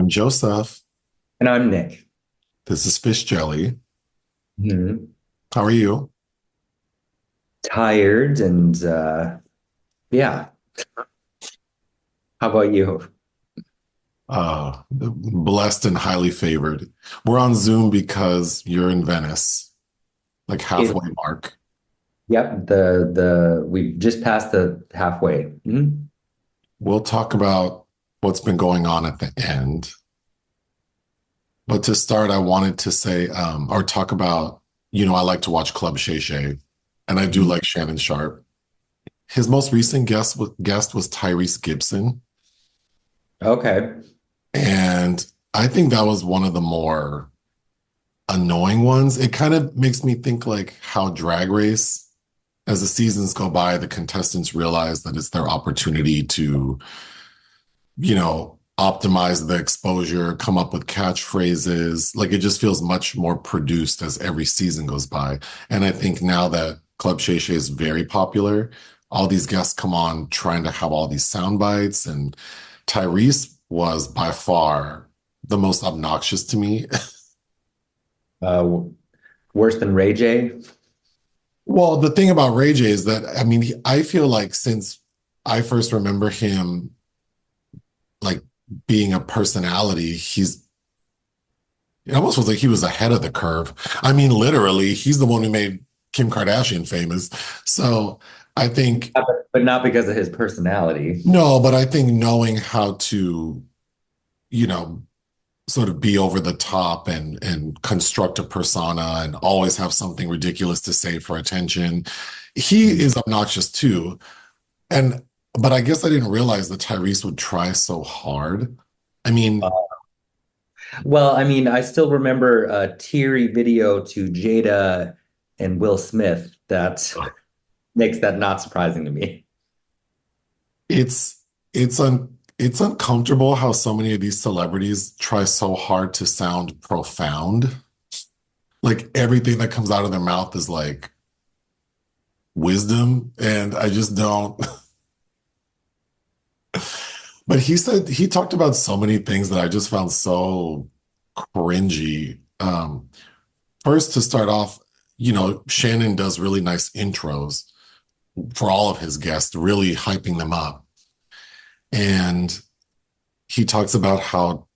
I'm Joseph. And I'm Nick. This is Fish Jelly. Mhm. How are you? Tired and yeah. How about you? Blessed and highly favored. We're on Zoom because you're in Venice, like It halfway mark. Yep, the we just passed the halfway. Mhm. We'll talk about what's been going on at the end. But to start, I wanted to say, or talk about, I like to watch Club Shay Shay, and I do Mhm. like Shannon Sharp. His most recent guest was Tyrese Gibson, Okay. and I think that was one of the more annoying ones. It kind of makes me think like how Drag Race, as the seasons go by, the contestants realize that it's their opportunity to, optimize the exposure, come up with catchphrases. Like it just feels much more produced as every season goes by. And I think now that Club Shay Shay is very popular, all these guests come on trying to have all these sound bites. And Tyrese was by far the most obnoxious to me. W- Worse than Ray J. Well, the thing about Ray J is that, I mean, I feel like since I first remember him, like being a personality, it almost was like he was ahead of the curve. I mean, literally, he's the one who made Kim Kardashian famous. So I think, But not because of his personality. no, but I think knowing how to, you know, sort of be over the top and construct a persona and always have something ridiculous to say for attention. He Mhm. is obnoxious too. And but I guess I didn't realize that Tyrese would try so hard. I Uh, mean, well, I mean, I still remember a teary video to Jada and Will Smith that makes that not surprising to me. it's uncomfortable how so many of these celebrities try so hard to sound profound. Like everything that comes out of their mouth is like wisdom, and I just don't. But he talked about so many things that I just found so cringy. First, to start off, Shannon does really nice intros for all of his guests, really hyping them up. And he talks about how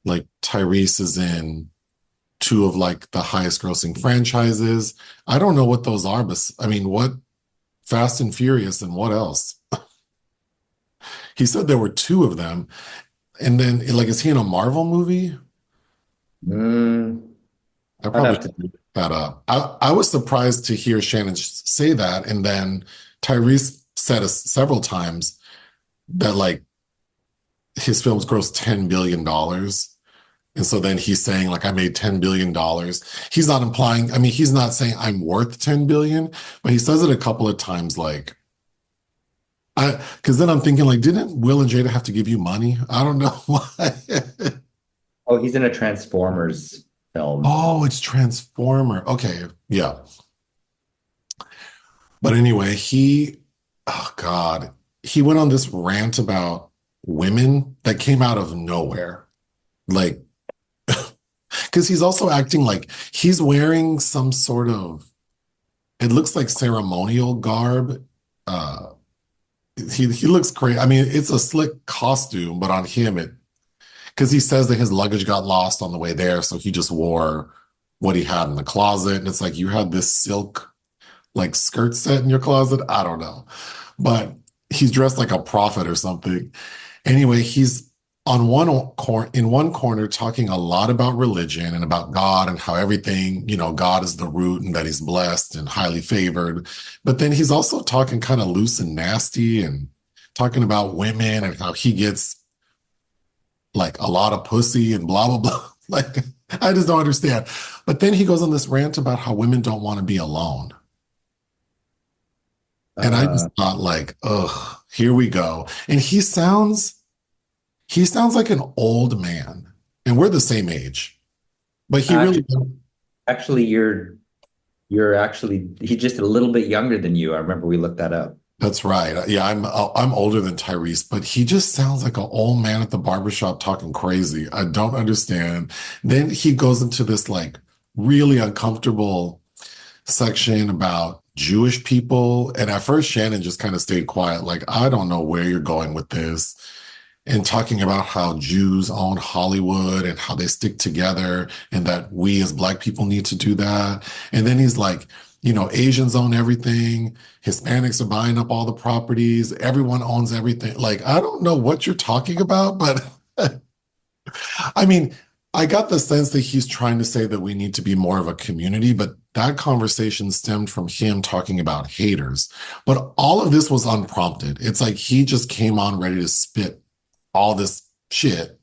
like Tyrese is in two of like the highest grossing franchises. I don't know what those are, but I mean, what Fast and Furious and what else? He said there were two of them. And then like, is he in a Marvel movie? Mm, I I'd probably have to. should look that up. I was surprised to hear Shannon say that. And then Tyrese said several times that like his films grossed $10 billion. And so then he's saying, like, I made $10 billion. He's not implying, I mean, he's not saying I'm worth 10 billion, but he says it a couple of times, like, because then I'm thinking, like, didn't Will and Jada have to give you money? I don't know why. Oh, he's in a Transformers film. Oh, it's Transformer. Okay. Yeah. But anyway, oh God, he went on this rant about women that came out of nowhere. Like, because he's also acting like he's wearing some sort of, it looks like ceremonial garb. Uh, he looks crazy. I mean, it's a slick costume, but on him, because he says that his luggage got lost on the way there, so he just wore what he had in the closet. And it's like, you had this silk like skirt set in your closet. I don't know. But he's dressed like a prophet or something. Anyway, he's in one corner talking a lot about religion and about God and how everything, God is the root and that he's blessed and highly favored. But then he's also talking kind of loose and nasty and talking about women and how he gets like a lot of pussy and blah blah blah. Like I just don't understand. But then he goes on this rant about how women don't want to be alone. And I just Uh, thought like, ugh, here we go. And he sounds like an old man. And we're the same age. But he actually, really, actually, you're actually he's just a little bit younger than you. I remember we looked that up. That's right. Yeah, I'm older than Tyrese, but he just sounds like an old man at the barbershop talking crazy. I don't understand. Then he goes into this like really uncomfortable section about Jewish people. And at first, Shannon just kind of stayed quiet, like, I don't know where you're going with this. And talking about how Jews own Hollywood and how they stick together and that we as Black people need to do that. And then he's like, Asians own everything. Hispanics are buying up all the properties. Everyone owns everything. Like, I don't know what you're talking about, but I mean, I got the sense that he's trying to say that we need to be more of a community, but that conversation stemmed from him talking about haters. But all of this was unprompted. It's like he just came on ready to spit all this shit.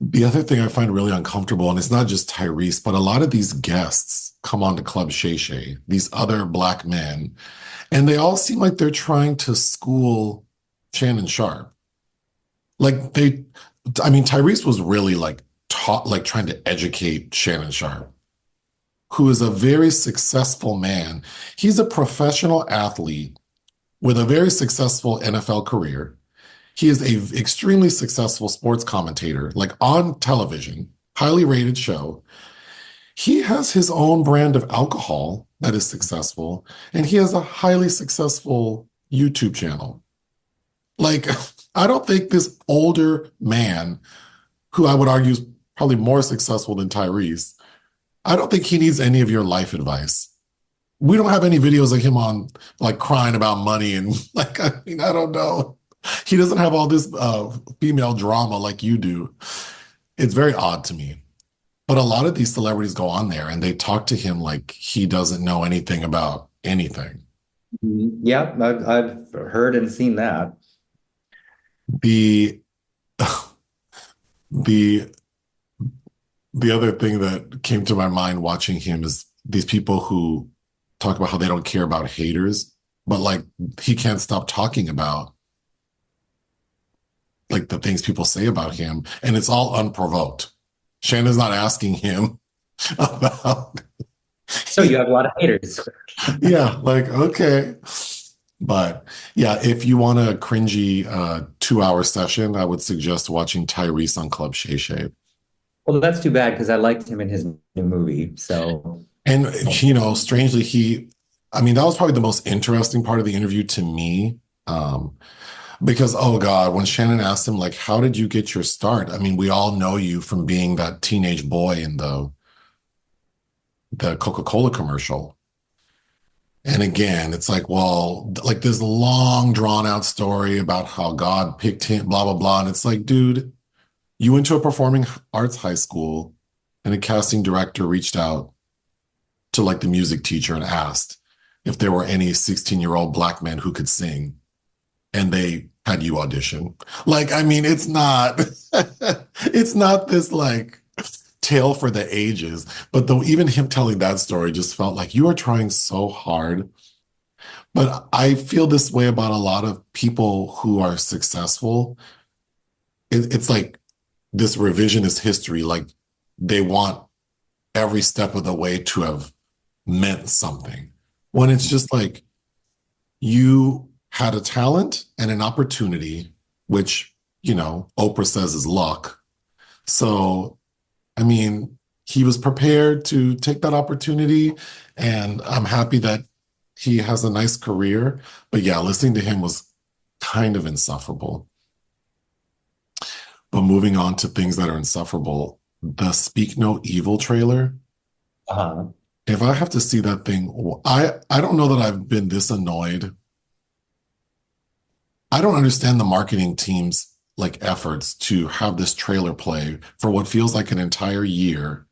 The other thing I find really uncomfortable, and it's not just Tyrese, but a lot of these guests come on to Club Shay, these other Black men, and they all seem like they're trying to school Shannon Sharpe. Like I mean, Tyrese was really like taught, like trying to educate Shannon Sharpe, who is a very successful man. He's a professional athlete with a very successful NFL career. He is a extremely successful sports commentator, like on television, highly rated show. He has his own brand of alcohol that is successful, and he has a highly successful YouTube channel. Like, I don't think this older man, who I would argue is probably more successful than Tyrese, I don't think he needs any of your life advice. We don't have any videos of him on like crying about money and like, I mean, I don't know. He doesn't have all this female drama like you do. It's very odd to me. But a lot of these celebrities go on there and they talk to him like he doesn't know anything about anything. Yeah, I've heard and seen that. The the the other thing that came to my mind watching him is these people who talk about how they don't care about haters, but like he can't stop talking about like the things people say about him, and it's all unprovoked. Shannon's not asking him about, So you have a lot of haters. yeah, like, okay. But yeah, if you want a cringy 2 hour session, I would suggest watching Tyrese on Club Shay Shay. Well, that's too bad because I liked him in his new movie. So, And, strangely, I mean, that was probably the most interesting part of the interview to me. Because, oh God, when Shannon asked him, like, how did you get your start? I mean, we all know you from being that teenage boy in the Coca-Cola commercial. And again, it's like, well, like this long drawn out story about how God picked him, blah, blah, blah. And it's like, dude, you went to a performing arts high school and a casting director reached out to like the music teacher and asked if there were any 16-year-old Black men who could sing. And they had you audition. Like, I mean, it's not, it's not this like tale for the ages, but though even him telling that story just felt like you are trying so hard. But I feel this way about a lot of people who are successful. It's like this revisionist history, like they want every step of the way to have meant something. When it's just like you had a talent and an opportunity, which, Oprah says is luck. So, I mean, he was prepared to take that opportunity, and I'm happy that he has a nice career. But yeah, listening to him was kind of insufferable. But moving on to things that are insufferable, the Speak No Evil trailer. uh-huh. If I have to see that thing, I don't know that I've been this annoyed. I don't understand the marketing team's like efforts to have this trailer play for what feels like an entire year.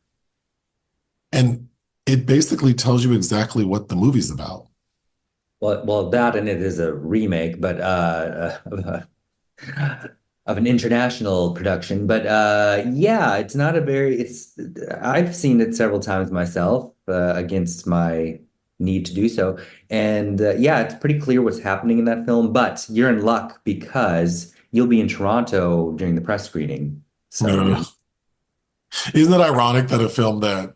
And it basically tells you exactly what the movie's about. Well, that and it is a remake, but of an international production. But yeah, it's not a very. It's I've seen it several times myself against my need to do so, and yeah, it's pretty clear what's happening in that film. But you're in luck because you'll be in Toronto during the press screening. So Uh, maybe. Isn't it ironic that a film that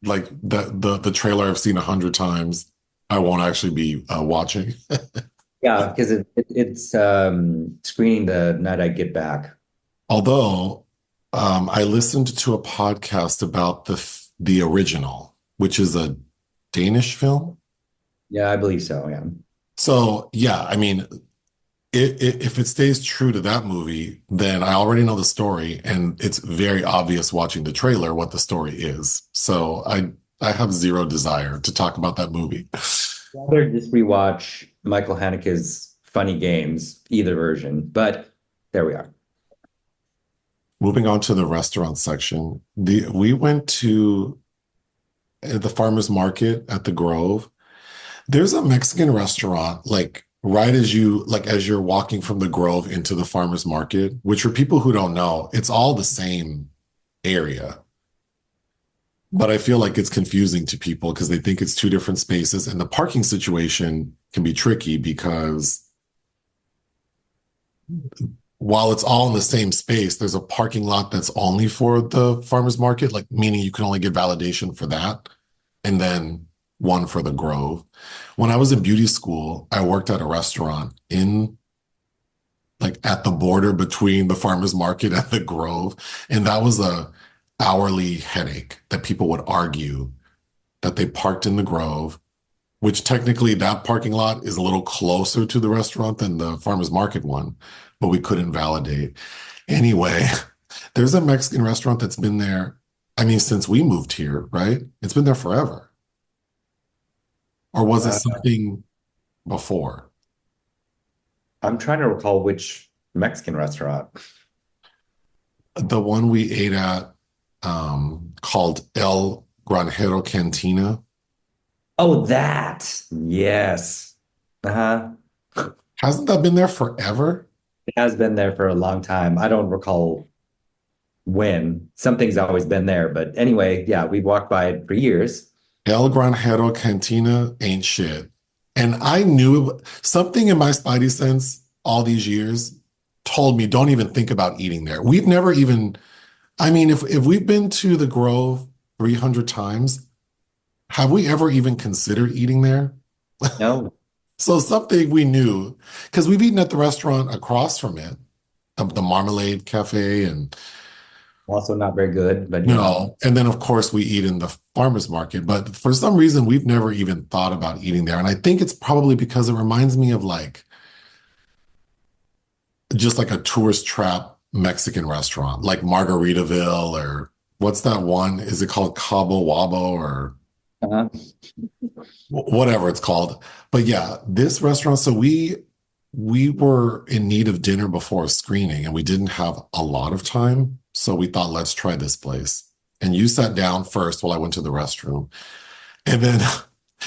like the trailer I've seen 100 times I won't actually be watching. Yeah, because it's screening the night I get back. Although I listened to a podcast about the original, which is a Danish film. Yeah, I believe so. Yeah. So yeah, I mean, if it stays true to that movie, then I already know the story, and it's very obvious watching the trailer what the story is. So I have zero desire to talk about that movie. Rather just rewatch Michael Haneke's Funny Games, either version. But there we are. Moving on to the restaurant section, we went to the farmers market at the Grove. There's a Mexican restaurant like right as you're walking from the Grove into the farmers market, which for people who don't know, it's all the same area. But I feel like it's confusing to people because they think it's two different spaces, and the parking situation can be tricky because while it's all in the same space, there's a parking lot that's only for the farmers market, like meaning you can only get validation for that, and then one for the Grove. When I was in beauty school, I worked at a restaurant in like at the border between the farmers market and the Grove, and that was a hourly headache that people would argue that they parked in the Grove, which technically that parking lot is a little closer to the restaurant than the farmers market one, but we couldn't validate. Anyway, there's a Mexican restaurant that's been there, I mean, since we moved here, right? It's been there forever. Or was it Uh, something before? I'm trying to recall which Mexican restaurant. The one we ate at called El Granjero Cantina. Oh, that. Yes. Uh-huh. Hasn't that been there forever? It has been there for a long time. I don't recall when. Something's always been there. But anyway, yeah, we've walked by it for years. El Granjero Cantina ain't shit. And I knew something in my spidey sense all these years told me don't even think about eating there. We've never even, I mean, if we've been to the Grove 300 times, have we ever even considered eating there? No, So something we knew, because we've eaten at the restaurant across from it, the Marmalade Cafe, and also not very good, but you know. and then of course we eat in the farmers market. But for some reason, we've never even thought about eating there. And I think it's probably because it reminds me of like just like a tourist trap Mexican restaurant, like Margaritaville or what's that one? Is it called Cabo Wabo or Uh-huh. whatever it's called? But yeah, this restaurant. So we were in need of dinner before a screening, and we didn't have a lot of time. So we thought, let's try this place. And you sat down first while I went to the restroom. And then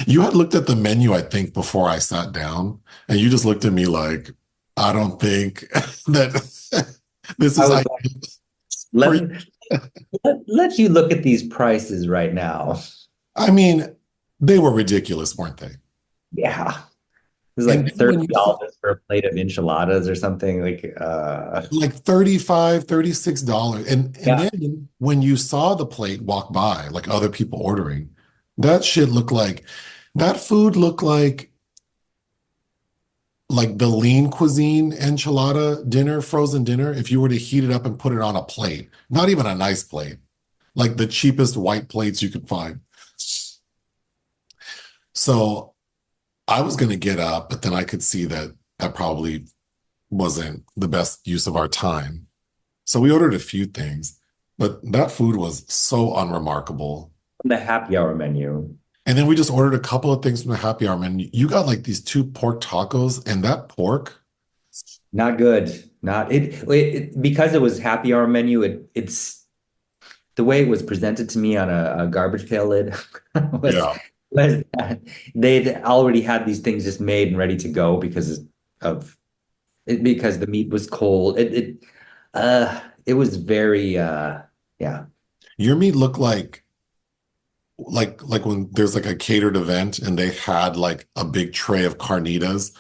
you had looked at the menu, I think, before I sat down, and you just looked at me like, I don't think that this I is was like like, for let, you. let you look at these prices right now. I mean, they were ridiculous, weren't they? Yeah. It was And like then when you saw $30 for a plate of enchiladas or something. like 35, $36. And Yeah. then when you saw the plate walk by, like other people ordering, that shit looked like that food looked like the lean cuisine enchilada dinner, frozen dinner, if you were to heat it up and put it on a plate, not even a nice plate, like the cheapest white plates you could find. So I was going to get up, but then I could see that that probably wasn't the best use of our time. So we ordered a few things, but that food was so unremarkable. The happy hour menu. And then we just ordered a couple of things from the happy hour menu. You got like these two pork tacos, and that pork, Not good. Not because it was happy hour menu, it's the way it was presented to me on a garbage pail lid was yeah. was that they'd already had these things just made and ready to go of because the meat was cold. It was very yeah. Your meat looked like when there's like a catered event and they had like a big tray of carnitas,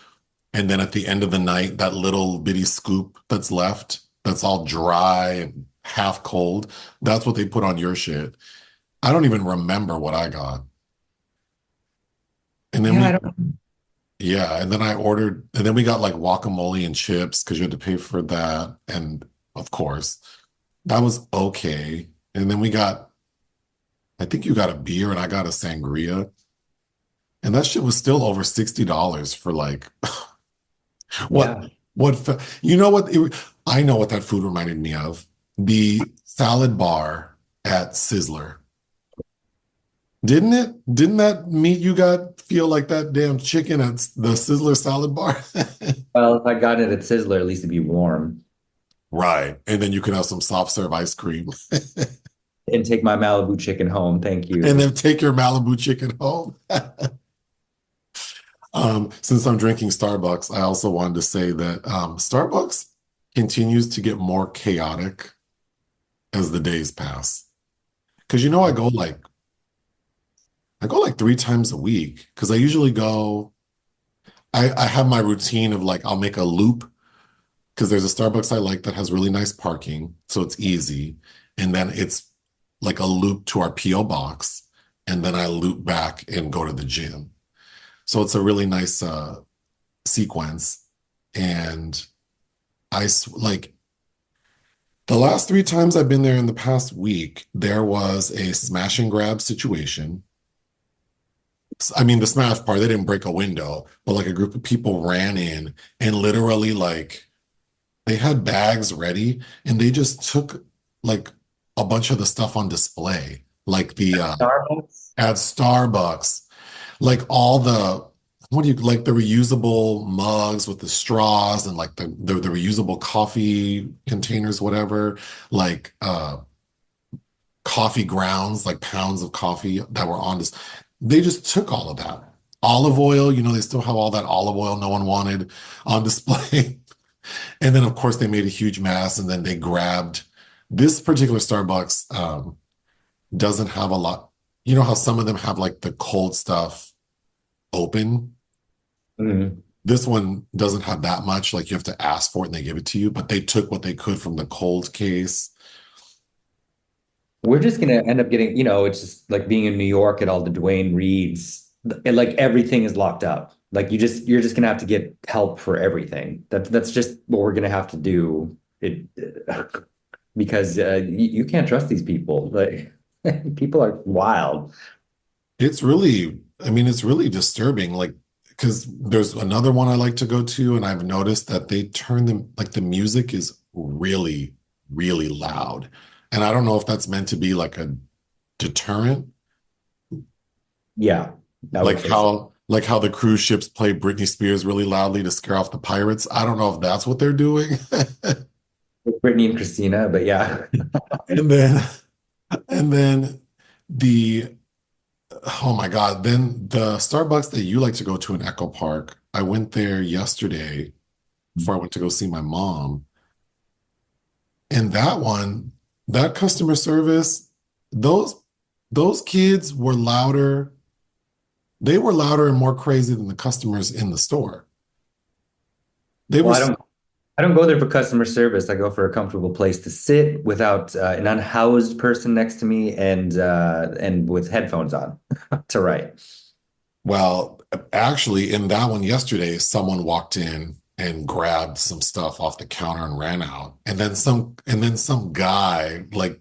and then at the end of the night, that little bitty scoop that's left, that's all dry and half cold, that's what they put on your shit. I don't even remember what I got. And then Yeah, I we, don't. yeah, and then I ordered, and then we got like guacamole and chips because you had to pay for that. And of course, that was okay. And then we got, I think you got a beer and I got a sangria. And that shit was still over $60 for like what, Yeah. you know what? I know what that food reminded me of. The salad bar at Sizzler. Didn't it? Didn't that meat you got feel like that damn chicken at the Sizzler salad bar? Well, if I got it at Sizzler, at least it'd be warm. Right. And then you can have some soft serve ice cream And take my Malibu chicken home. Thank and you. then take your Malibu chicken home. Since I'm drinking Starbucks, I also wanted to say that Starbucks continues to get more chaotic as the days pass. Because you know, I go like 3 times a week because I usually go, I have my routine of like I'll make a loop because there's a Starbucks I like that has really nice parking, so it's easy. And then it's like a loop to our PO box, and then I loop back and go to the gym. So it's a really nice sequence. And like the last 3 times I've been there in the past week, there was a smash and grab situation. I mean, the smash part, they didn't break a window, but like a group of people ran in and literally like they had bags ready and they just took like a bunch of the stuff on display, like the Starbucks? at Starbucks, like all the what do you like the reusable mugs with the straws and like the reusable coffee containers, whatever, like coffee grounds, like pounds of coffee that were on this. They just took all of that. Olive oil, you know, they still have all that olive oil no one wanted on display. And then, of course, they made a huge mess and then they grabbed this particular Starbucks doesn't have a lot. You know how some of them have like the cold stuff open? Mhm. This one doesn't have that much. Like you have to ask for it and they give it to you, but they took what they could from the cold case. We're just gonna end up getting, it's just like being in New York at all the Dwayne Reeds, and like everything is locked up. Like you're just gonna have to get help for everything. That's just what we're gonna have to do. It because you can't trust these people. Like people are wild. It's really, I mean, it's really disturbing. Like, because there's another one I like to go to, and I've noticed that they turn them, like, the music is really, really loud. And I don't know if that's meant to be like a deterrent, Yeah, I would say so. like how the cruise ships play Britney Spears really loudly to scare off the pirates. I don't know if that's what they're doing. With Brittany and Christina, but yeah. And then, and then the oh my God. Then the Starbucks that you like to go to in Echo Park, I went there yesterday before I went to go see my mom. And that one, that customer service, those those kids were louder. They were louder and more crazy than the customers in the store. They were Well, I don't go there for customer service. I go for a comfortable place to sit without an unhoused person next to me and with headphones on to write. well, actually in that one yesterday, someone walked in and grabbed some stuff off the counter and ran out. And then some guy like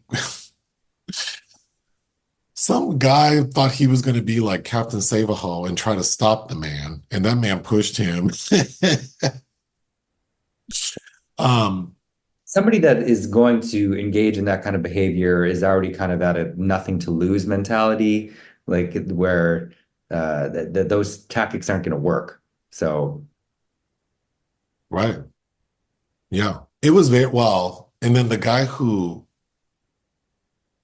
some guy thought he was going to be like Captain Save-A-Ho and try to stop the man, and that man pushed him. um, Somebody that is going to engage in that kind of behavior is already kind of at a nothing to lose mentality, like where those tactics aren't going to work. So right. Yeah. It was very well. And then the guy who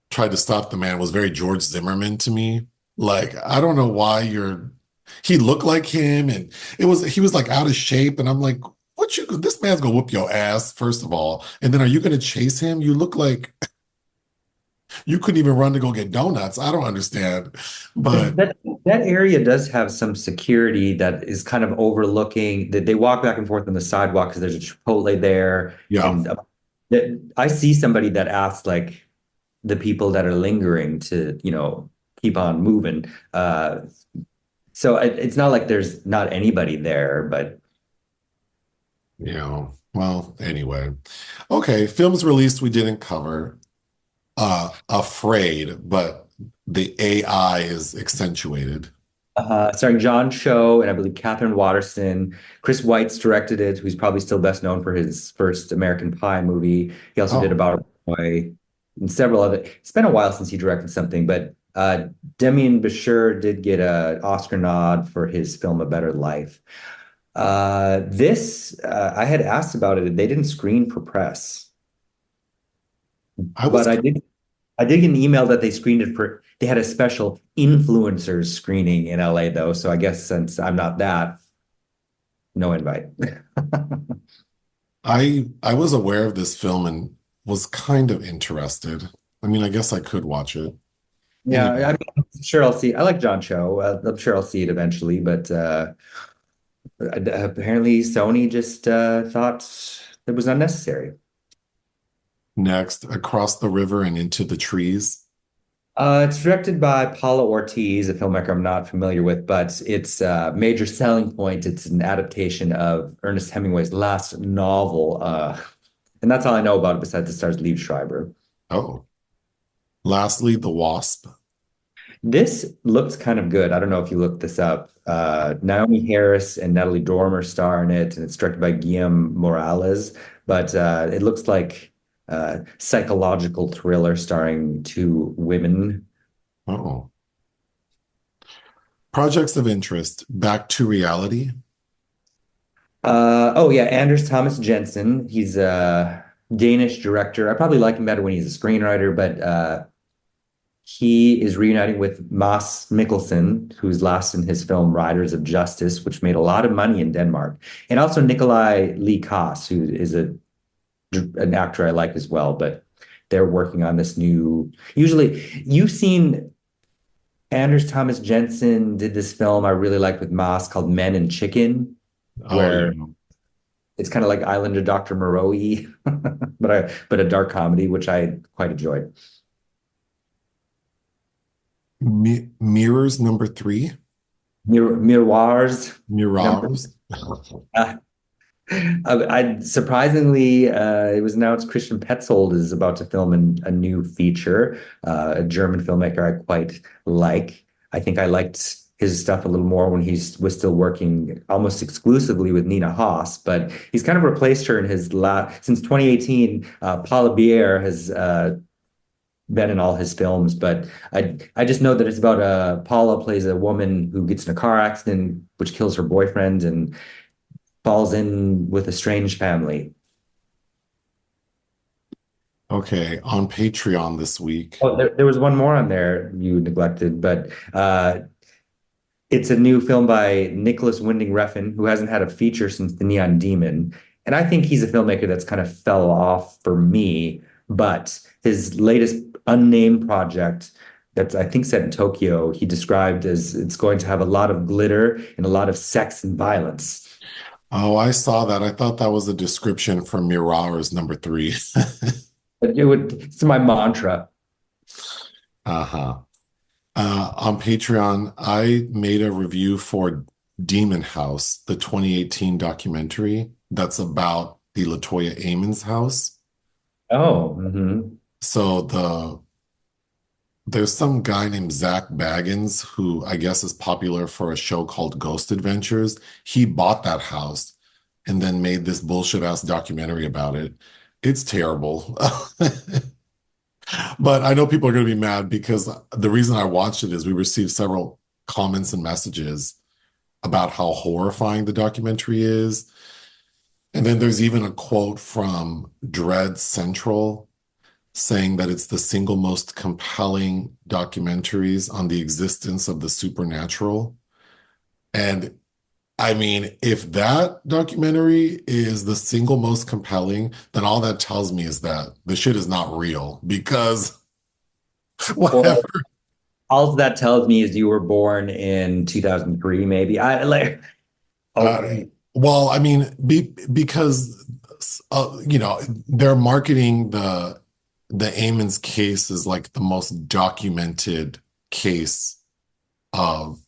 tried to stop the man was very George Zimmerman to me. Like, I don't know why he looked like him and he was like out of shape. And I'm like, this man's gonna whoop your ass, first of all. And then are you gonna chase him? You look like you couldn't even run to go get donuts. I don't understand. But that area does have some security that is kind of overlooking that they walk back and forth on the sidewalk because there's a Chipotle there. yeah, And I see somebody that asks like the people that are lingering to, keep on moving. So it's not like there's not anybody there, but Well, anyway. Okay, films released we didn't cover. Afraid, but the AI is accentuated. starring John Cho and I believe Catherine Waterston. Chris Weitz directed it, who's probably still best known for his first American Pie movie. He also did Oh, About a Boy and several other. It's been a while since he directed something, but Demian Bichir did get an Oscar nod for his film A Better Life. This I had asked about it. They didn't screen for press, I was but I did get an email that they screened it for. They had a special influencers screening in LA though, so I guess since I'm not that, no invite. I was aware of this film and was kind of interested. I mean, I guess I could watch it. Yeah, Anyway, I'm sure I'll see. I like John Cho. I'm sure I'll see it eventually, but apparently Sony just thought it was unnecessary. next, Across the River and Into the Trees. It's directed by Paula Ortiz, a filmmaker I'm not familiar with, but its major selling point, it's an adaptation of Ernest Hemingway's last novel. And that's all I know about it besides it stars Liev Schreiber. Oh, lastly, The Wasp. This looks kind of good. I don't know if you looked this up. Naomi Harris and Natalie Dormer star in it, and it's directed by Guillaume Morales. But it looks like a psychological thriller starring two women. Oh, projects of interest. Back to Reality. Oh yeah, Anders Thomas Jensen. He's a Danish director. I probably like him better when he's a screenwriter, but he is reuniting with Mads Mikkelsen, who's last in his film Riders of Justice, which made a lot of money in Denmark, and also Nikolai Lee Koss, who is an actor I like as well. But they're working on this new. Usually, you've seen Anders Thomas Jensen did this film I really like with Mads called Men and Chicken, Oh, where it's kind of like Islander Dr. Moreau, but a dark comedy, which I quite enjoyed. Mirrors number three. Miroirs number. Mirrors. Uh, I surprisingly, it was announced Christian Petzold is about to film a new feature. A German filmmaker I quite like. I think I liked his stuff a little more when he was still working almost exclusively with Nina Haas, but he's kind of replaced her in his last since 2018. Paula Beer has been in all his films, but I just know that it's about Paula plays a woman who gets in a car accident, which kills her boyfriend and falls in with a strange family. Okay, on Patreon this week. Oh, there was one more on there you neglected, but it's a new film by Nicholas Winding Refn, who hasn't had a feature since The Neon Demon. And I think he's a filmmaker that's kind of fell off for me, but his latest unnamed project that's I think set in Tokyo, he described as it's going to have a lot of glitter and a lot of sex and violence. Oh, I saw that. I thought that was a description from Mirrors number three. It's my mantra. Uh-huh. On Patreon, I made a review for Demon House, the 2018 documentary that's about the LaToya Amon's house. Oh, mhm. So there's some guy named Zach Baggins who I guess is popular for a show called Ghost Adventures. He bought that house and then made this bullshit ass documentary about it. It's terrible. But I know people are going to be mad because the reason I watched it is we received several comments and messages about how horrifying the documentary is. And then there's even a quote from Dread Central saying that it's the single most compelling documentaries on the existence of the supernatural. And I mean, if that documentary is the single most compelling, then all that tells me is that the shit is not real because Well, whatever. all that tells me is you were born in 2003, maybe. I like, oh, Uh, well, I mean, because they're marketing the Amon's case as like the most documented case of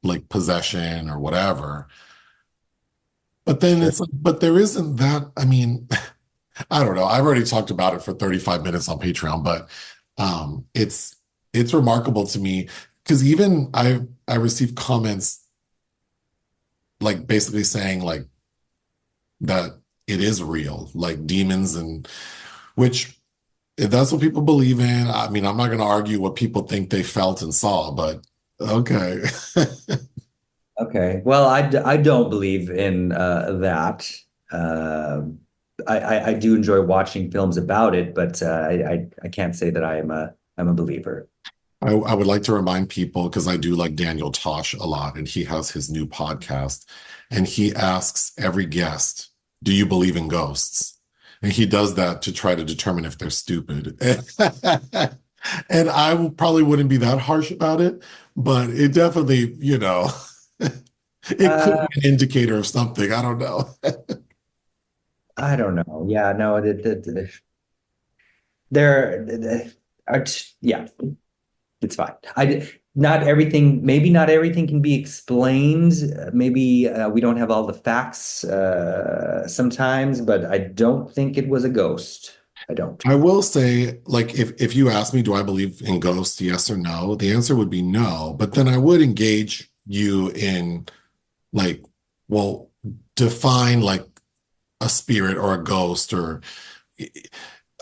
like possession or whatever. But then Sure. it's like, but there isn't that. I mean, I don't know. I've already talked about it for 35 minutes on Patreon, but it's remarkable to me because even I received comments like basically saying like that it is real, like demons and which if that's what people believe in, I mean, I'm not going to argue what people think they felt and saw, but okay. Okay. Well, I don't believe in that. Uh, I do enjoy watching films about it, but I can't say that I'm a believer. I would like to remind people because I do like Daniel Tosh a lot, and he has his new podcast, and he asks every guest, "Do you believe in ghosts?" And he does that to try to determine if they're stupid. And probably wouldn't be that harsh about it, but it definitely, it could Uh, be an indicator of something. I don't know. I don't know. Yeah, no, there are yeah, it's fine. Not everything, maybe not everything can be explained. Maybe we don't have all the facts sometimes, but I don't think it was a ghost. I don't. I will say, like, if you ask me, do I believe in ghosts, yes or no? The answer would be no. But then I would engage you in like, well, define like a spirit or a ghost or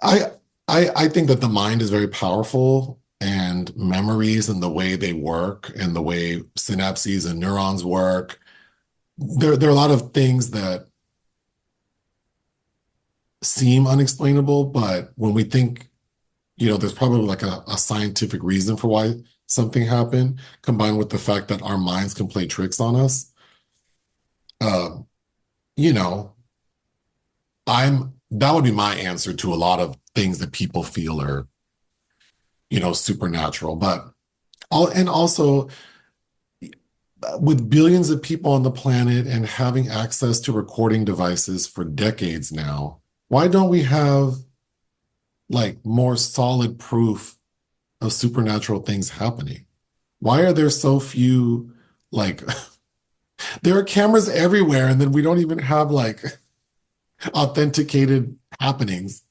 I I think that the mind is very powerful and memories and the way they work and the way synapses and neurons work. There are a lot of things that seem unexplainable, but when we think, there's probably like a scientific reason for why something happened, combined with the fact that our minds can play tricks on us. Uh, you know, that would be my answer to a lot of things that people feel are, supernatural. But and also with billions of people on the planet and having access to recording devices for decades now, why don't we have like more solid proof of supernatural things happening? Why are there so few like there are cameras everywhere and then we don't even have like authenticated happenings?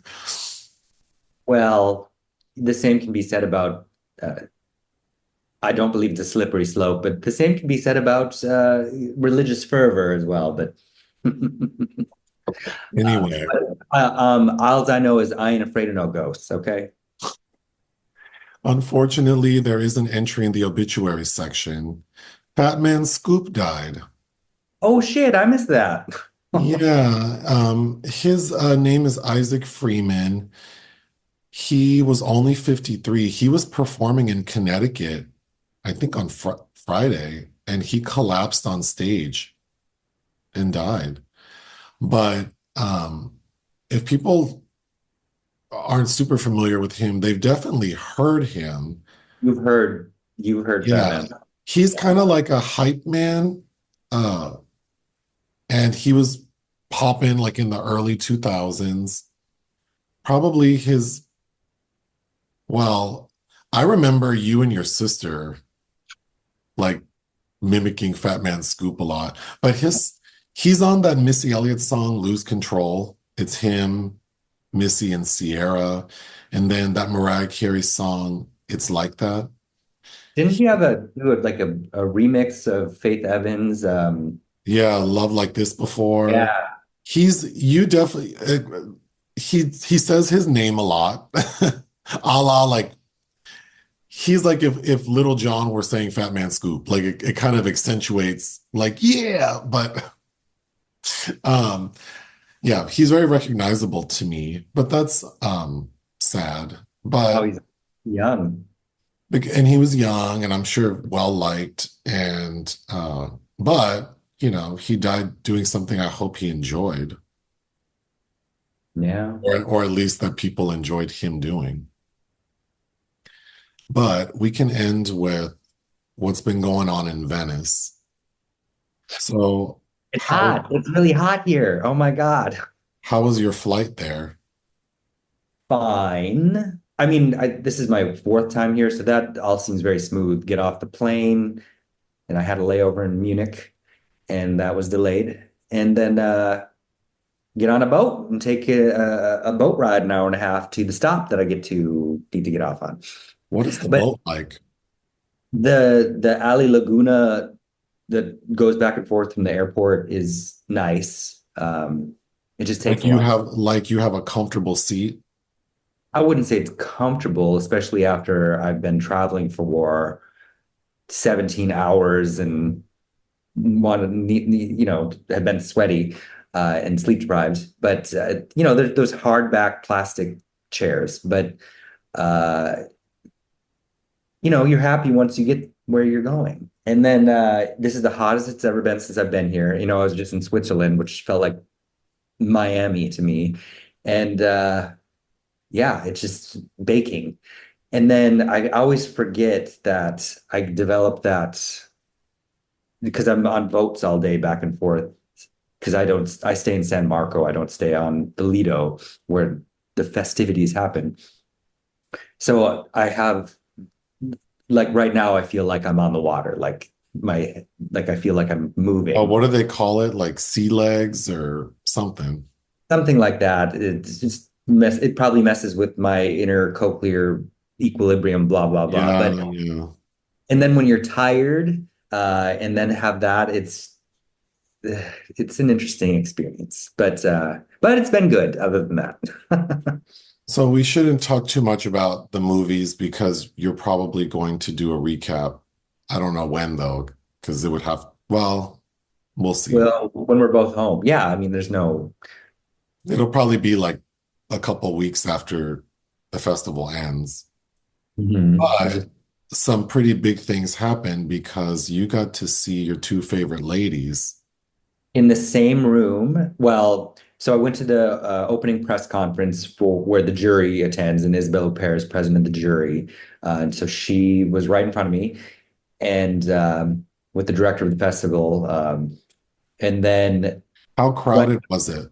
Well, the same can be said about, uh, I don't believe it's a slippery slope, but the same can be said about religious fervor as well. But Anyway, all I know is I ain't afraid of no ghosts. Okay. unfortunately, there is an entry in the obituary section. Fatman Scoop died. Oh shit, I missed that. Yeah, his name is Isaac Freeman. He was only 53. He was performing in Connecticut, I think on Friday, and he collapsed on stage and died. But if people aren't super familiar with him, they've definitely heard him. You've heard Yeah, Fatman. he's Yeah. kind of like a hype man, uh, and he was popping like in the early 2000s. Probably well, I remember you and your sister like mimicking Fat Man Scoop a lot. But he's on that Missy Elliott song, Lose Control. It's him, Missy, and Sierra. And then that Mariah Carey song, It's Like That. Didn't he have a remix of Faith Evans? Yeah, Love Like This Before. Yeah. You definitely, he says his name a lot. A la like, he's like if Little John were saying Fat Man Scoop, like it kind of accentuates like, yeah, but um, yeah, he's very recognizable to me, but that's sad. Oh, But he's young. and he was young and I'm sure well liked and but he died doing something I hope he enjoyed Yeah. or at least that people enjoyed him doing. But we can end with what's been going on in Venice. So It's how hot. It's really hot here. Oh my God. how was your flight there? Fine. I mean, this is my fourth time here, so that all seems very smooth. Get off the plane. and I had a layover in Munich, and that was delayed. And then get on a boat and take a boat ride an hour and a half to the stop that I need to get off on. What is the But boat like? the Ali Laguna that goes back and forth from the airport is nice. It just takes a while. Like you have a comfortable seat? I wouldn't say it's comfortable, especially after I've been traveling for 17 hours and have been sweaty and sleep deprived. But there's those hardback plastic chairs. But uh, you're happy once you get where you're going. And then this is the hottest it's ever been since I've been here. I was just in Switzerland, which felt like Miami to me. And yeah, it's just baking. And then I always forget that I developed that because I'm on boats all day back and forth. Because I stay in San Marco. I don't stay on the Lido where the festivities happen. So I have, like right now, I feel like I'm on the water. Like I feel like I'm Oh, moving. what do they call it? Like sea legs or something? Something like that. It probably messes with my inner cochlear equilibrium, blah, blah, blah. Yeah, But yeah. and then when you're tired, and then have that, it's an interesting experience. But it's been good other than that. So we shouldn't talk too much about the movies because you're probably going to do a recap. I don't know when though, because it would have, well, we'll see. Well, when we're both home. Yeah, I mean, there's no. It'll probably be like a couple weeks after the festival ends. Mhm. But some pretty big things happened because you got to see your two favorite ladies. In the same room. Well, so I went to the opening press conference for where the jury attends, and Isabel Huppert is president of the jury. And so she was right in front of me, and with the director of the festival. And then, How like, crowded was it?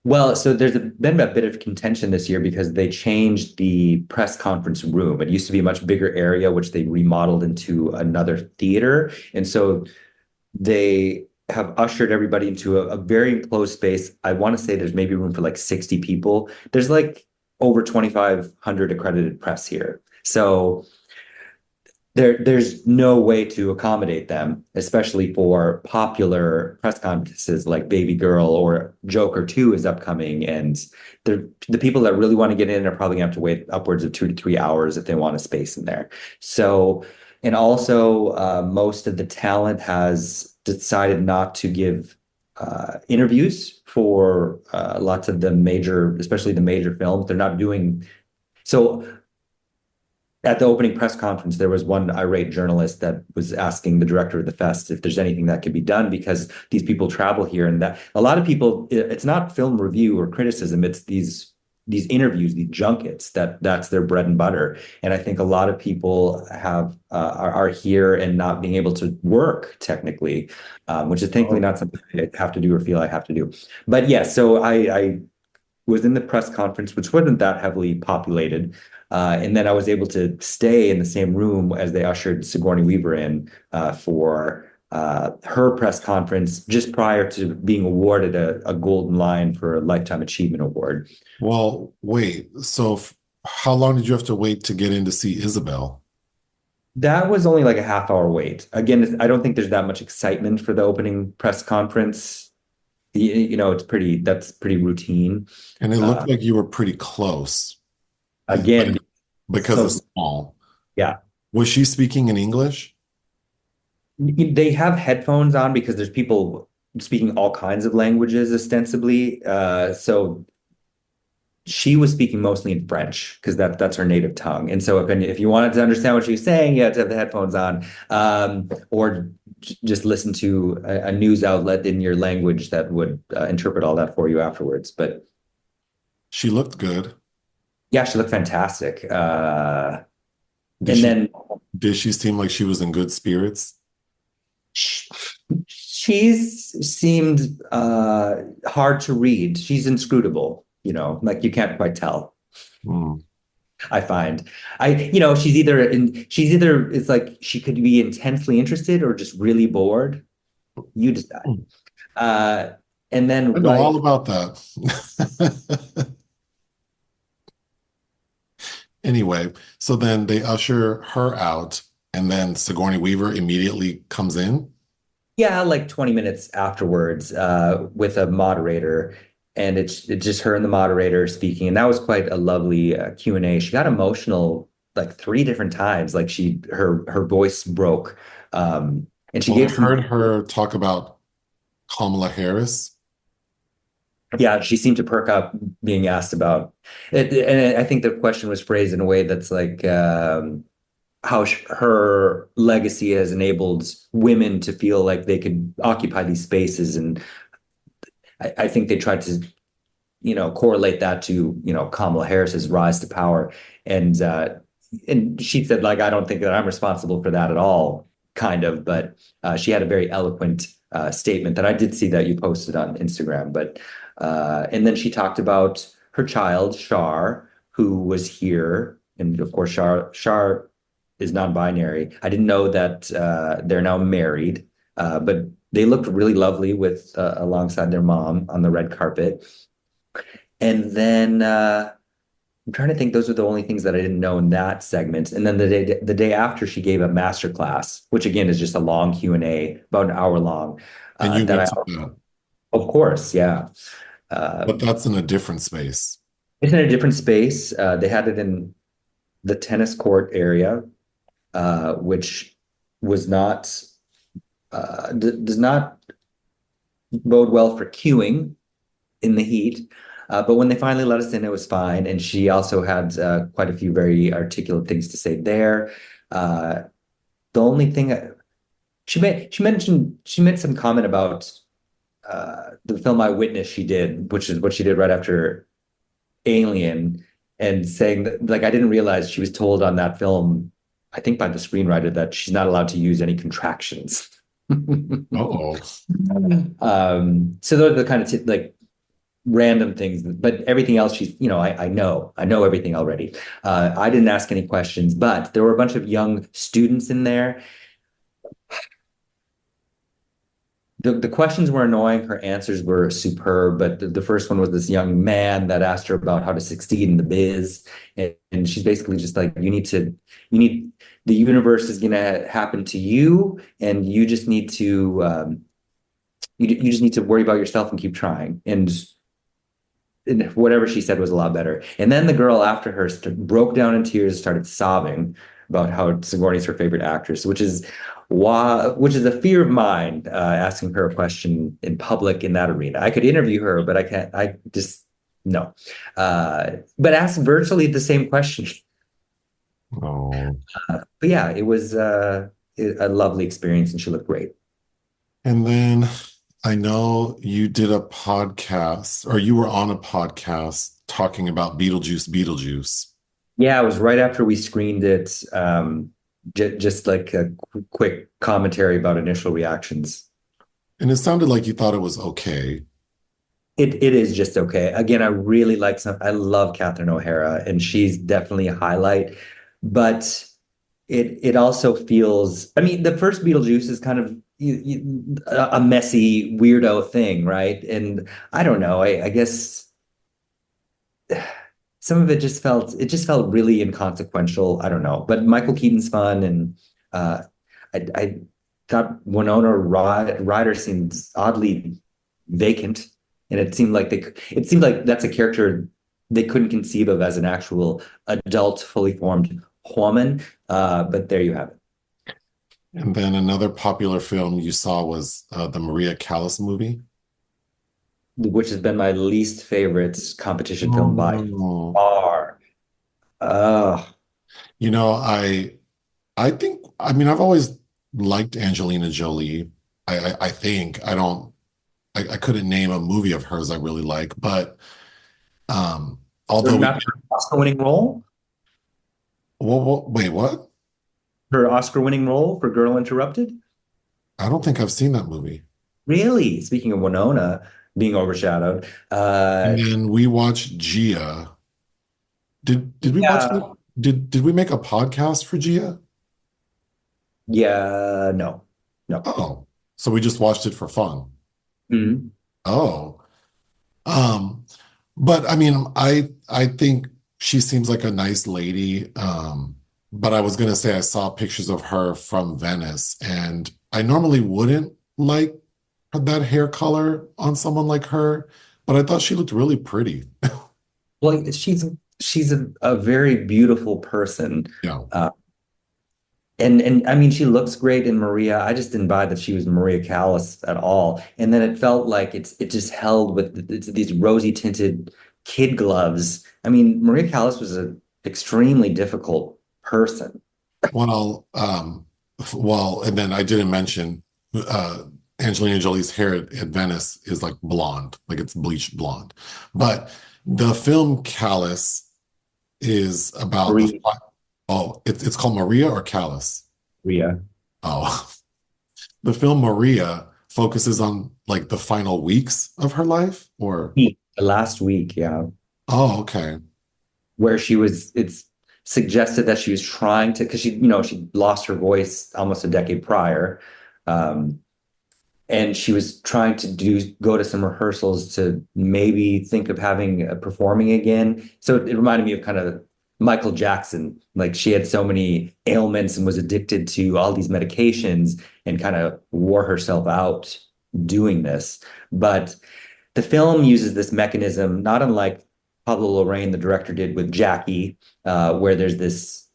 well, so been a bit of contention this year because they changed the press conference room. It used to be a much bigger area, which they remodeled into another theater. And so they have ushered everybody into a very enclosed space. I want to say there's maybe room for like 60 people. There's like over 2,500 accredited press here. So there's no way to accommodate them, especially for popular press conferences like Baby Girl or Joker 2 is upcoming. And the people that really want to get in are probably gonna have to wait upwards of 2 to 3 hours if they want a space in there. So, and also most of the talent has decided not to give interviews for lots of the major, especially the major films. They're not doing so at the opening press conference, there was one irate journalist that was asking the director of the fest if there's anything that could be done because these people travel here, and that a lot of people, it's not film review or criticism, it's these interviews, these junkets that's their bread and butter. And I think a lot of people are here and not being able to work technically, which is thankfully Oh, not something I have to do or feel I have to do. But yeah, so I was in the press conference, which wasn't that heavily populated. And then I was able to stay in the same room as they ushered Sigourney Weaver in for her press conference just prior to being awarded a Golden Lion for a Lifetime Achievement Award. well, wait. How long did you have to wait to get in to see Isabel? That was only like a half-hour wait. Again, I don't think there's that much excitement for the opening press conference. That's pretty routine. And it looked Uh, like you were pretty close, but again, because it's so small. yeah. Was she speaking in English? They have headphones on because there's people speaking all kinds of languages ostensibly. So she was speaking mostly in French because that's her native tongue. And so if you wanted to understand what she was saying, you had to have the headphones on, or just listen to a news outlet in your language that would interpret all that for you afterwards. But She looked good. yeah, she looked fantastic. Did And she then did she seem like she was in good spirits? sh- she's seemed hard to read. She's inscrutable, like you can't quite tell. Hmm. I find she's either it's like she could be intensely interested or just really bored. You decide. Uh, and I then know right, all about that. Anyway, so then they usher her out, and then Sigourney Weaver immediately comes in. yeah, like 20 minutes afterwards, with a moderator, and it's just her and the moderator speaking, and that was quite a lovely Q&A. She got emotional like three different times, like her voice broke, and she Well, I gave some. heard her talk about Kamala Harris. Yeah, she seemed to perk up being asked about it, and I think the question was phrased in a way that's like how her legacy has enabled women to feel like they could occupy these spaces, and I think they tried to correlate that to Kamala Harris's rise to power, and she said like I don't think that I'm responsible for that at all, kind of, but she had a very eloquent statement that I did see that you posted on Instagram, but and then she talked about her child Shar, who was here, and of course Shar is non-binary. I didn't know that they're now married, but they looked really lovely with alongside their mom on the red carpet. And then I'm trying to think, those are the only things that I didn't know in that segment. And then the day after, she gave a master class, which again is just a long Q&A, about an hour long. And you That went I, to that, of course, yeah. but Um, that's in a different space. it's in a different space. They had it in the tennis court area, which was not does not bode well for queuing in the heat. But when they finally let us in, it was fine. And she also had quite a few very articulate things to say there. Uh, the only thing she made some comment about the film I Witnessed she did, which is what she did right after Alien, and saying that like I didn't realize she was told on that film, I think by the screenwriter, that she's not allowed to use any contractions. Uh-oh. So those are the kind of like random things, but everything else I know everything already. I didn't ask any questions, but there were a bunch of young students in there. The questions were annoying. Her answers were superb. But the first one was this young man that asked her about how to succeed in the biz. And she's basically just like, the universe is going to happen to you. And you just need to, you just need to worry about yourself and keep trying. And whatever she said was a lot better. And then the girl after her broke down in tears and started sobbing about how Sigourney's her favorite actress, which is a fear of mine, asking her a question in public in that arena. I could interview her, but I can't. I just no. But ask virtually the same question. Oh. But yeah, it was a lovely experience, and she looked great. And then I know you did a podcast, or you were on a podcast talking about Beetlejuice. Yeah, it was right after we screened it. Just like a quick commentary about initial reactions. And it sounded like you thought it was okay. It is just okay. Again, I really like I love Catherine O'Hara, and she's definitely a highlight. But it also feels. I mean, the first Beetlejuice is kind of a messy weirdo thing, right? And I don't know. I guess some of it just felt really inconsequential. I don't know. But Michael Keaton's fun, and I thought Ryder seems oddly vacant, and it seemed like that's a character they couldn't conceive of as an actual adult, fully formed woman. But there you have it, And then another popular film you saw was the Maria Callas movie. which has been my least favorite competition film by Oh. far. Uh, You know, I think I mean I've always liked Angelina Jolie. I think I don't I couldn't name a movie of hers I really like, but although we not her Oscar-winning role, wait, what? her Oscar-winning role for Girl Interrupted. I don't think I've seen that movie. Really, speaking of Winona being overshadowed, And then we watched Gia. Did we watch yeah, that? did we make a podcast for Gia? Yeah, no, no. Oh, so we just watched it for fun. Mhm. Oh, um, but I mean, I think she seems like a nice lady. But I was gonna say I saw pictures of her from Venice, and I normally wouldn't like that hair color on someone like her, but I thought she looked really pretty. Well, she's a very beautiful person. Yeah. Uh, and I mean, she looks great in Maria. I just didn't buy that she was Maria Callas at all. And then it felt like it just held with these rosy tinted kid gloves. I mean, Maria Callas was an extremely difficult person. Well, well, and then I didn't mention Angelina Jolie's hair at Venice is like blonde, like it's bleached blonde. But the film Callus is about the Maria, oh, it's called Maria or Callus? Maria. Oh, the film Maria focuses on like the final weeks of her life, or The last week, yeah, oh, okay. where it's suggested that she was trying to, because she lost her voice almost a decade prior. Um, and she was trying to go to some rehearsals to maybe think of having performing again. So it reminded me of kind of Michael Jackson. Like she had so many ailments and was addicted to all these medications and kind of wore herself out doing this. But the film uses this mechanism, not unlike Pablo Larraín, the director, did with Jackie, where there's this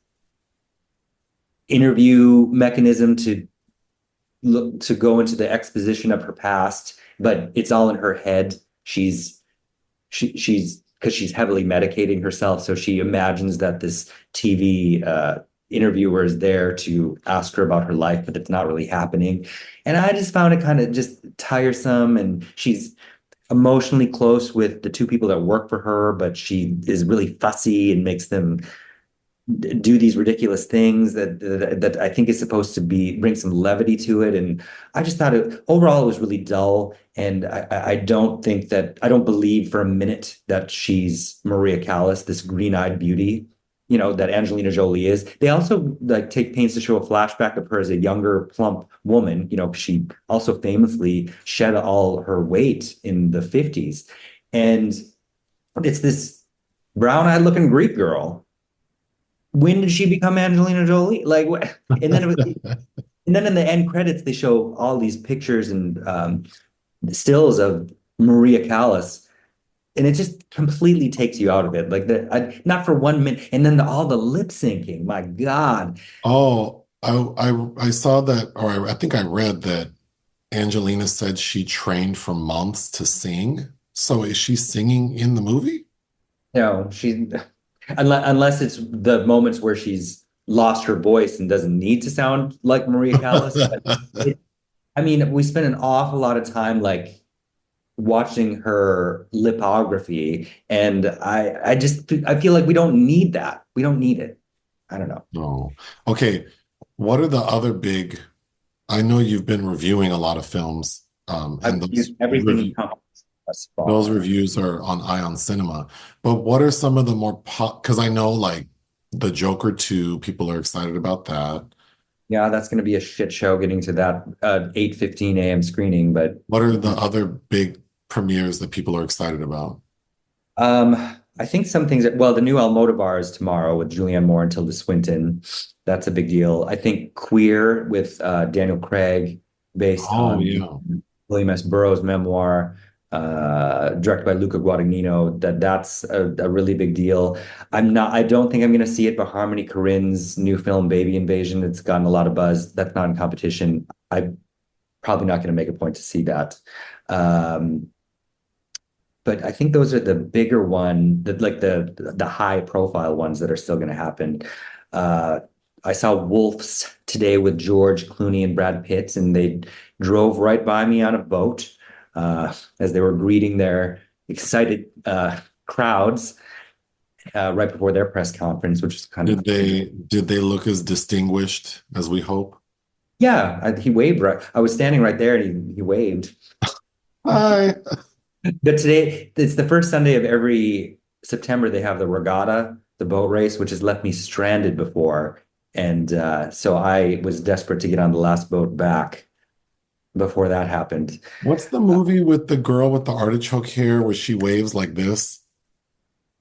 interview mechanism to look to go into the exposition of her past, but it's all in her head. She's because she's heavily medicating herself, so she imagines that this TV interviewer is there to ask her about her life, but it's not really happening. And I just found it kind of just tiresome. And she's emotionally close with the two people that work for her, but she is really fussy and makes them do these ridiculous things that I think is supposed to be bring some levity to it. And I just thought overall it was really dull. And I don't think that I don't believe for a minute that she's Maria Callas, this green-eyed beauty, that Angelina Jolie is. They also like take pains to show a flashback of her as a younger, plump woman. She also famously shed all her weight in the 50s. And it's this brown-eyed looking Greek girl. When did she become Angelina Jolie? Like, what? And then and then in the end credits, they show all these pictures and stills of Maria Callas, and it just completely takes you out of it. Like not for 1 minute, and then all the lip syncing. My God. Oh, I saw that, or I think I read that Angelina said she trained for months to sing. So is she singing in the movie? No, unless it's the moments where she's lost her voice and doesn't need to sound like Maria Callas. But I mean, we spent an awful lot of time like watching her lipography, and I feel like we don't need that. We don't need it. I don't know. No. Okay. What are the other big? I know you've been reviewing a lot of films, and I've used everything thus those far. reviews are on Ion Cinema. But what are some of the more pop? Because I know like the Joker 2, people are excited about that. Yeah, that's going to be a shit show getting to that 8:15 a.m. screening, but What are the other big premieres that people are excited about? I think some things well, the new Almodovar is tomorrow with Julianne Moore and Tilda Swinton. That's a big deal. I think Queer with Daniel Craig, based Oh on yeah. William S. Burroughs' memoir, directed by Luca Guadagnino. That's a really big deal. I don't think I'm going to see it, but Harmony Korine's new film, Baby Invasion, it's gotten a lot of buzz. That's not in competition. I'm probably not going to make a point to see that. Um, but I think those are the bigger one, the high profile ones that are still going to happen. Uh, I saw Wolves today with George Clooney and Brad Pitt, and they drove right by me on a boat as they were greeting their excited crowds right before their press conference, which is kind of Did they look as distinguished as we hope? yeah. He waved right. I was standing right there, and he waved. Hi. But today, it's the first Sunday of every September. They have the regatta, the boat race, which has left me stranded before. And so I was desperate to get on the last boat back before that happened. What's the movie with the girl with the artichoke hair where she waves like this?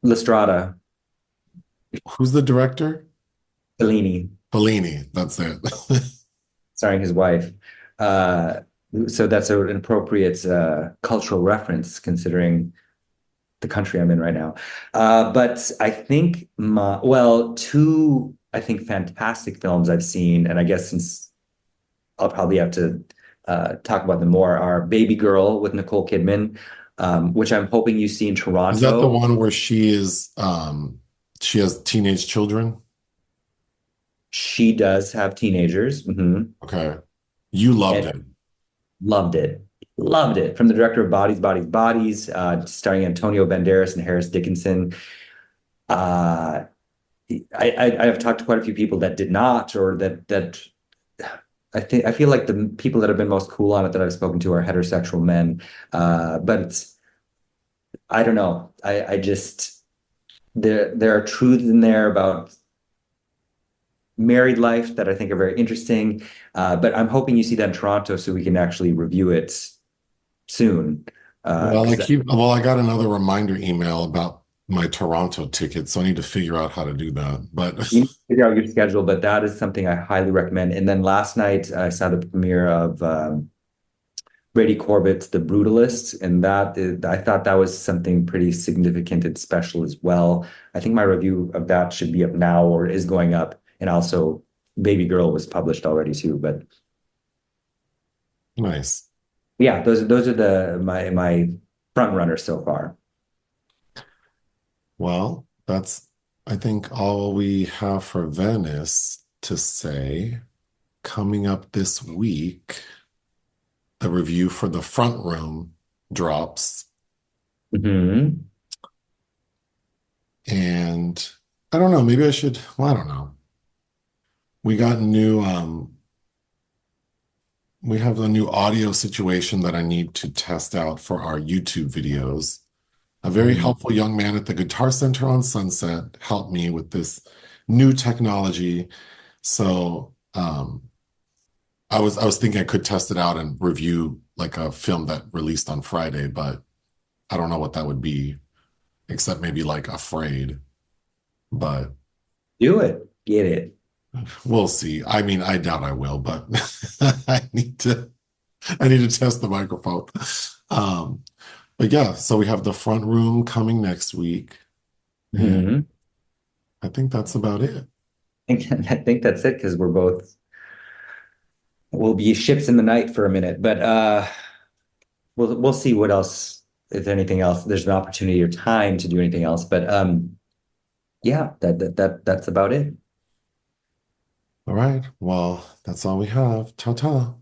Lestrada, Who's the director? Fellini, Fellini, that's it. starring his wife. Uh, so that's an appropriate cultural reference considering the country I'm in right now. But I think two I think fantastic films I've seen, and I guess since I'll probably have to talk about them more, are Baby Girl with Nicole Kidman, which I'm hoping you see in Is that the Toronto. one where she has teenage children? She does have teenagers. Okay. You loved And it. loved it. Loved it. From the director of Bodies, Bodies, Bodies, starring Antonio Banderas and Harris Dickinson. Uh, I have talked to quite a few people that did not, or that I feel like the people that have been most cool on it that I've spoken to are heterosexual men. But I don't know. I just there are truths in there about married life that I think are very interesting. But I'm hoping you see that in Toronto so we can actually review it soon. Well, Because I got another reminder email about my Toronto ticket, so I need to figure out how to do that. But you need to figure out your schedule, but that is something I highly recommend. And then last night I saw the premiere of Brady Corbett's The Brutalist, and I thought that was something pretty significant and special as well. I think my review of that should be up now or is going up, and also Baby Girl was published already too. But nice. yeah, those are my front runners so far. Well, that's, I think, all we have for Venice to say. Coming up this week, the review for the front room drops. Hmm. And I don't know, maybe I should, well, I don't know. We got we have a new audio situation that I need to test out for our YouTube videos. A very helpful young man at the Guitar Center on Sunset helped me with this new technology. So I was thinking I could test it out and review like a film that released on Friday, but I don't know what that would be, except maybe like Afraid. But Do it. Get it. we'll see. I mean, I doubt I will, but I need to test the microphone. Um, but yeah, so we have the front room coming next week, and Hmm. I think that's about it. I think that's it because we'll be ships in the night for a minute, but we'll see what else, if anything else, there's an opportunity or time to do anything else. But yeah, that's about it. All right. Well, that's all we have. Ta-ta.